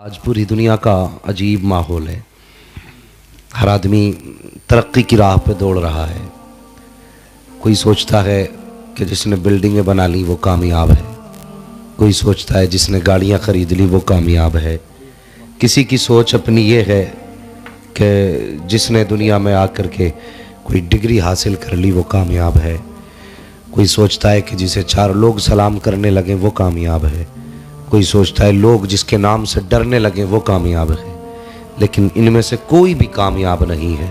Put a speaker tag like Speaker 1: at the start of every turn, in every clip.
Speaker 1: आज पूरी दुनिया का अजीब माहौल है। हर आदमी तरक्की की राह पे दौड़ रहा है। कोई सोचता है कि जिसने बिल्डिंगें बना ली वो कामयाब है, कोई सोचता है जिसने गाड़ियां खरीद ली वो कामयाब है। किसी की सोच अपनी ये है कि जिसने दुनिया में आकर के कोई डिग्री हासिल कर ली वो कामयाब है। कोई सोचता है कि जिसे चार लोग सलाम करने लगे वो कामयाब है। कोई सोचता है लोग जिसके नाम से डरने लगे वो कामयाब है। लेकिन इनमें से कोई भी कामयाब नहीं है।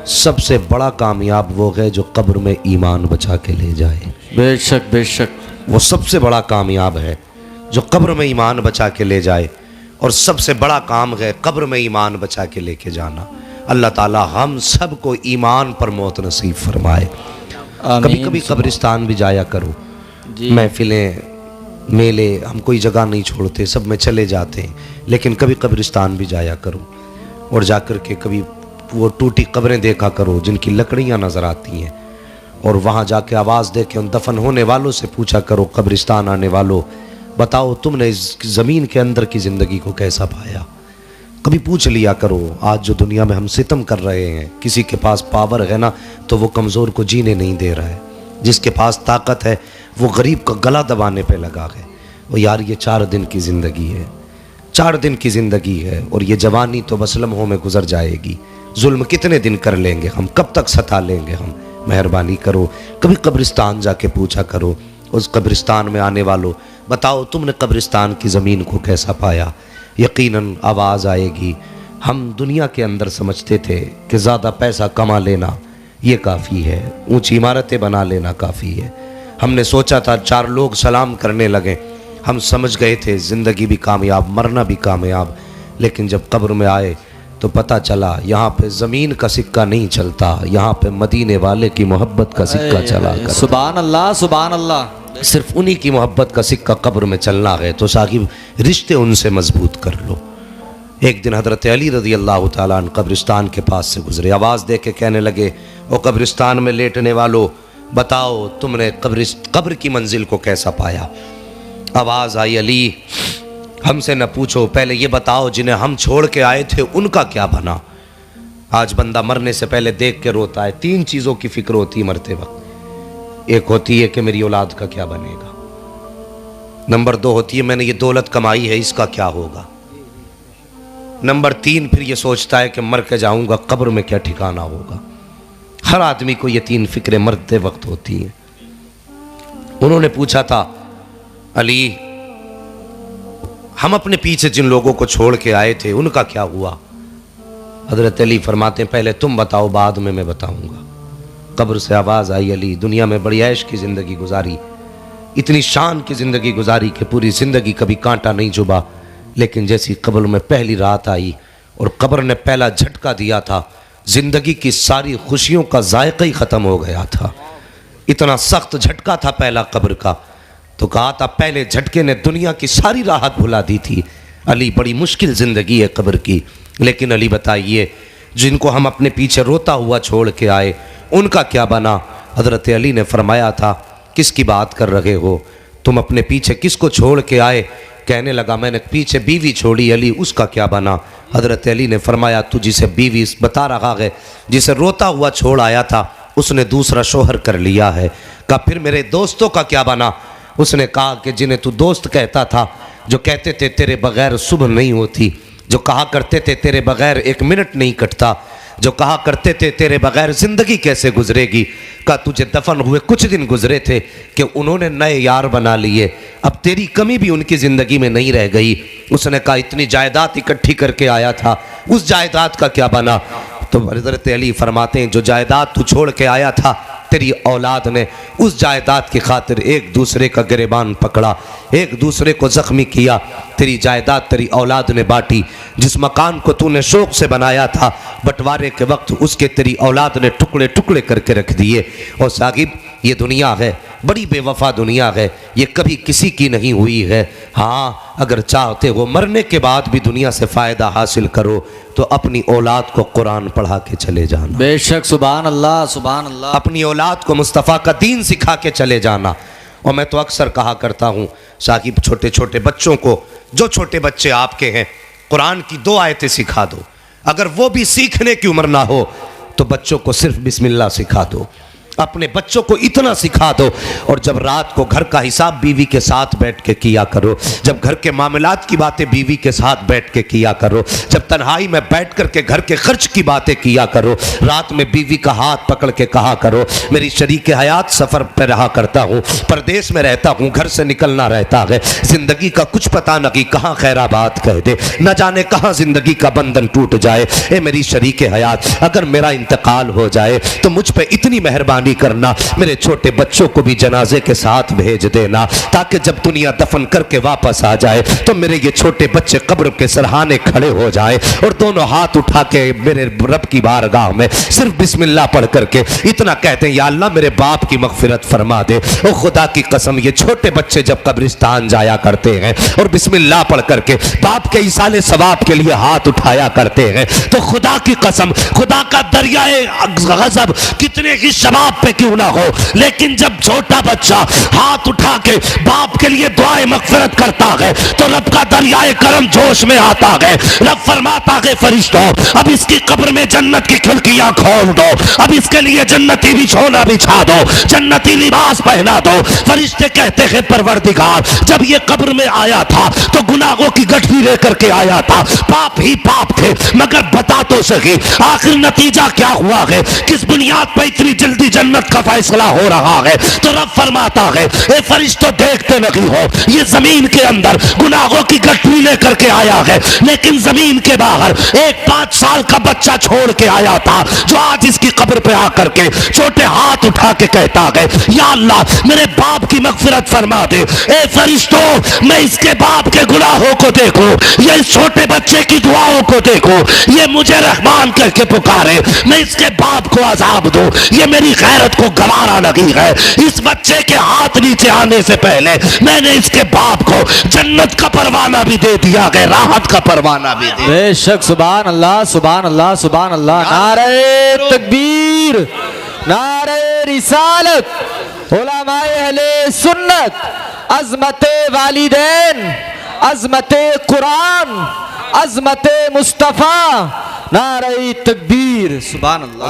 Speaker 1: सबसे बड़ा कामयाब वो है जो कब्र में ईमान बचा के ले जाए।
Speaker 2: बेशक बेशक,
Speaker 1: वो सबसे बड़ा कामयाब है जो कब्र में ईमान बचा के ले जाए। और सबसे बड़ा काम है कब्र में ईमान बचा के लेके जाना। अल्लाह ताला हम सब को ईमान पर मौत नसीब फरमाए। कभी कभी कब्रिस्तान भी जाया करो। महफिलें मेले हम कोई जगह नहीं छोड़ते, सब में चले जाते हैं, लेकिन कभी कब्रिस्तान भी जाया करो और जाकर के कभी वो टूटी कब्रें देखा करो जिनकी लकड़ियां नज़र आती हैं। और वहाँ जाके आवाज़ दे के उन दफन होने वालों से पूछा करो, कब्रिस्तान आने वालों बताओ तुमने इस ज़मीन के अंदर की ज़िंदगी को कैसा पाया। कभी पूछ लिया करो। आज जो दुनिया में हम सितम कर रहे हैं, किसी के पास पावर है ना तो वो कमज़ोर को जीने नहीं दे रहा है, जिसके पास ताकत है वो गरीब का गला दबाने पे लगा है। वो यार ये 4 दिन की ज़िंदगी है, 4 दिन की ज़िंदगी है और ये जवानी तो बस लम्हों में गुजर जाएगी। जुल्म कितने दिन कर लेंगे हम, कब तक सता लेंगे हम। मेहरबानी करो कभी कब्रिस्तान जाके पूछा करो उस कब्रिस्तान में आने वालों, बताओ तुमने कब्रिस्तान की ज़मीन को कैसा पाया। यकीनन आवाज़ आएगी। हम दुनिया के अंदर समझते थे कि ज़्यादा पैसा कमा लेना ये काफ़ी है, ऊंची इमारतें बना लेना काफ़ी है। हमने सोचा था 4 लोग सलाम करने लगे, हम समझ गए थे ज़िंदगी भी कामयाब, मरना भी कामयाब। लेकिन जब कब्र में आए तो पता चला यहाँ पे ज़मीन का सिक्का नहीं चलता, यहाँ पे मदीने वाले की मोहब्बत का सिक्का चला कर।
Speaker 2: सुभान अल्लाह सुभान अल्लाह।
Speaker 1: सिर्फ उन्हीं की मोहब्बत का सिक्का कब्र में चलना है तो साहिब रिश्ते उनसे मजबूत कर लो। एक दिन हज़रत अली रज़ी अल्लाह तआला अन्हु कब्रिस्तान के पास से गुजरे। आवाज़ दे के कहने लगे, ओ कब्रिस्तान में लेटने वालों बताओ तुमने कब्र की मंजिल को कैसा पाया। आवाज़ आई, अली हमसे न पूछो, पहले ये बताओ जिन्हें हम छोड़ के आए थे उनका क्या बना। आज बंदा मरने से पहले देख के रोता है। 3 चीज़ों की फिक्र होती है मरते वक्त। एक होती है कि मेरी औलाद का क्या बनेगा, नंबर 2 होती है मैंने ये दौलत कमाई है इसका क्या होगा, नंबर 3 फिर ये सोचता है कि मर के जाऊंगा कब्र में क्या ठिकाना होगा। हर आदमी को ये 3 फिक्रें मरते वक्त होती हैं। उन्होंने पूछा था, अली हम अपने पीछे जिन लोगों को छोड़ के आए थे उनका क्या हुआ। हजरत अली फरमाते हैं पहले तुम बताओ बाद में मैं बताऊंगा। कब्र से आवाज़ आई, अली दुनिया में बड़ी ऐश की ज़िंदगी गुजारी, इतनी शान की ज़िंदगी गुजारी कि पूरी ज़िंदगी कभी कांटा नहीं चुभा। लेकिन जैसी कब्र में पहली रात आई और कब्र ने पहला झटका दिया था, ज़िंदगी की सारी खुशियों का जायका ही ख़त्म हो गया था। इतना सख्त झटका था पहला कब्र का, तो कहा था पहले झटके ने दुनिया की सारी राहत भुला दी थी। अली बड़ी मुश्किल ज़िंदगी है कब्र की। लेकिन अली बताइए जिनको हम अपने पीछे रोता हुआ छोड़ के आए उनका क्या बना। हज़रत अली ने फरमाया था, किसकी बात कर रहे हो तुम, अपने पीछे किसको छोड़ के आए। कहने लगा मैंने पीछे बीवी छोड़ी। अली उसका क्या बना। हज़रत अली ने फरमाया तू जिसे बीवी बता रहा है, जिसे रोता हुआ छोड़ आया था उसने दूसरा शोहर कर लिया है। कहा फिर मेरे दोस्तों का क्या बना। उसने कहा कि जिन्हें तू दोस्त कहता था, जो कहते थे तेरे बगैर सुबह नहीं होती, जो कहा करते थे तेरे बगैर 1 मिनट नहीं कटता, जो कहा करते थे तेरे बगैर ज़िंदगी कैसे गुजरेगी। का तुझे दफन हुए कुछ दिन गुजरे थे कि उन्होंने नए यार बना लिए, अब तेरी कमी भी उनकी ज़िंदगी में नहीं रह गई। उसने कहा इतनी जायदाद इकट्ठी करके आया था, उस जायदाद का क्या बना। तो हज़रत अली फरमाते हैं जो जायदाद तू छोड़ के आया था तेरी औलाद ने उस जायदाद की खातिर एक दूसरे का गिरेबान पकड़ा, एक दूसरे को ज़ख्मी किया। तेरी जायदाद तेरी औलाद ने बांटी। जिस मकान को तूने शौक़ से बनाया था बंटवारे के वक्त उसके तेरी औलाद ने टुकड़े टुकड़े करके रख दिए। और साहिब ये दुनिया है बड़ी बेवफा दुनिया है, ये कभी किसी की नहीं हुई है। हाँ अगर चाहते हो मरने के बाद भी दुनिया से फ़ायदा हासिल करो तो अपनी औलाद को कुरान पढ़ा के चले जाना।
Speaker 2: बेशक सुभान अल्लाह सुभान अल्लाह।
Speaker 1: अपनी औलाद को मुस्तफ़ा का दीन सिखा के चले जाना। और मैं तो अक्सर कहा करता हूँ साकिब छोटे छोटे बच्चों को, जो छोटे बच्चे आपके हैं कुरान की 2 आयतें सिखा दो। अगर वो भी सीखने की उम्र ना हो तो बच्चों को सिर्फ बिस्मिल्लाह सिखा दो। अपने बच्चों को इतना सिखा दो। और जब रात को घर का हिसाब बीवी के साथ बैठ के किया करो, जब घर के मामलात की बातें बीवी के साथ बैठ के किया करो, जब तन्हाई में बैठ कर के घर के खर्च की बातें किया करो, रात में बीवी का हाथ पकड़ के कहा करो, मेरी शरीक हयात सफ़र पर रहा करता हूँ, परदेश में रहता हूँ, घर से निकलना रहता है, ज़िंदगी का कुछ पता नहीं कहाँ खैराबाद कह दे, न जाने कहाँ ज़िंदगी का बंधन टूट जाए। ए मेरी शरीक हयात, अगर मेरा इंतकाल हो जाए तो मुझ पर इतनी मेहरबानी करना, मेरे छोटे बच्चों को भी जनाजे के साथ भेज देना, ताकि जब दुनिया दफन करके वापस आ जाए तो मेरे ये छोटे बच्चे कब्र के सरहाने खड़े हो जाए और दोनों हाथ उठा के मेरे रब की बारगाह में सिर्फ बिस्मिल्लाह पढ़ करके इतना कहते हैं, या अल्लाह मेरे बाप की मगफिरत फरमा दे। ओ खुदा की कसम, ये छोटे बच्चे जब कब्रिस्तान जाया करते हैं और बिस्मिल्लाह पढ़ करके बाप के इसाले सवाब के लिए हाथ उठाया करते हैं, तो खुदा की कसम, खुदा का दरियाए गज़ब कितने ही शबाब पे क्यों ना हो, लेकिन जब छोटा बच्चा हाथ उठा के बाप के लिए दुआए मगफिरत करता है तो रब का दरियाए करम जोश में आता है। रब फरमाता है, फरिश्तों अब इसकी कब्र में जन्नत की खिड़कियां खोल दो, अब इसके लिए जन्नती बिछोना बिछा दो, जन्नती लिबास पहना दो। फरिश्ते कहते हैं, परवरदिगार जब ये कब्र में आया था तो गुनाहों की गठरी लेकर के आया था, पाप ही पाप थे, मगर बता तो सही आखिर नतीजा क्या हुआ है, किस बुनियाद पर इतनी जल्दी जन्नत का फैसला हो रहा है। तो रब फरमाता है, ए फरिश्तों देखते नहीं हो, ये जमीन के अंदर गुनाहों की गठरी लेकर के आया है, लेकिन जमीन के बाहर एक 5 साल का बच्चा छोड़ के आया था, जो आज इसकी कब्र पे आकर के छोटे हाथ उठा के कहता है, या अल्लाह मेरे बाप की मगफिरत फरमा दे। ए फरिश्तों, मैं इसके बाप के गुनाहों को देखूं, ये इस छोटे बच्चे की दुआओं को देखूं, ये मुझे रहमान करके पुकारे, मैं इसके बाप को अजाब दूं, ये मेरी गैरत को गवारा नहीं है। इस बच्चे के हाथ नीचे आने से पहले मैंने इसके बाप को जन्नत का परवाना भी दे दिया है, राहत का परवाना भी दे।
Speaker 2: बेशक, सुभान अल्लाह, सुभान अल्लाह, सुभान अल्लाह। नारे तकबीर, नारे रिसालत, उलमाए अहले सुन्नत, अज़मते वालिदैन, अज़मते कुरान, अज़मते मुस्तफ़ा, नारे तकबीर, सुभान अल्लाह।